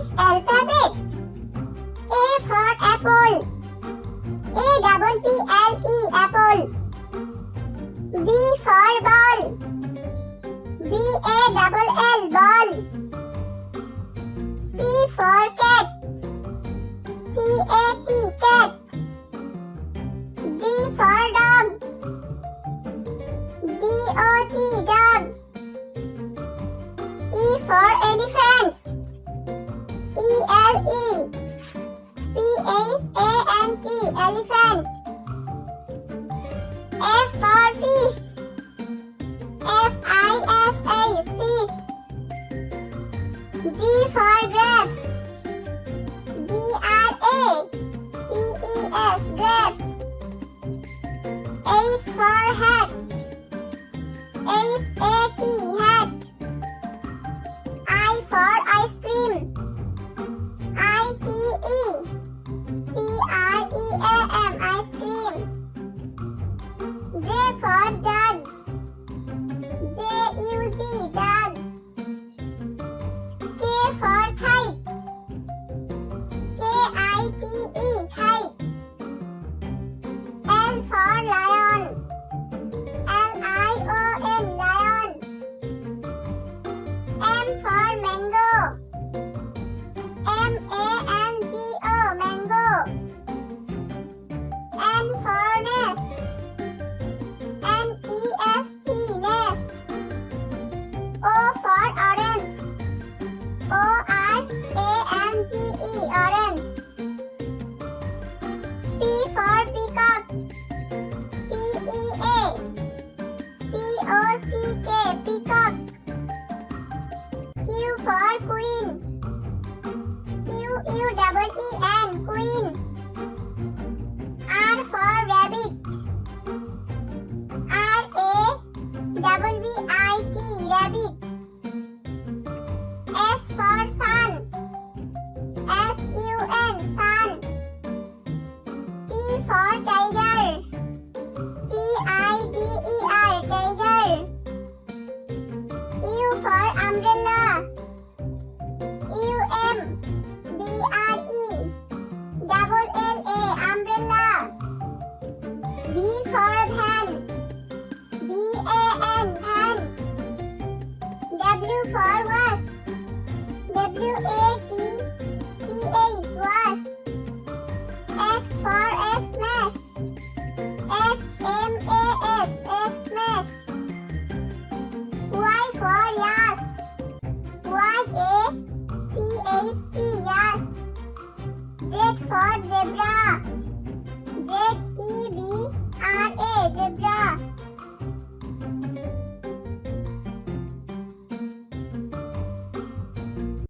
English alphabet. A for apple. APPLE apple. B for ball. BALL ball. C for cat. CAT cat. D for dog. DOG dog. E for elephant. ELE PHANT elephant. F for fish. FISH fish. G for grapes. GRAPES grapes. H for hat. HAT hat. I for ice cream. ICECREAM ice cream. J for jug. JUG jug. K for kite. KITE kite. L for lion. LION lion. M for mango. MANGO mango. N for nest. NEST nest. O for orange. ORANGE orange. P for peacock. PEACOCK peacock. Q for queen. QUEEN queen. R for rabbit. RABBIT rabbit. S for sun. SUN sun. T for tiger. TIGER tiger. U for umbrella. UMBRELLA umbrella. V for van. VAN van. W for was. WATCH was. X for Xmash. XMAS Xmash. Y for yast. YACHT yast. Z for zebra.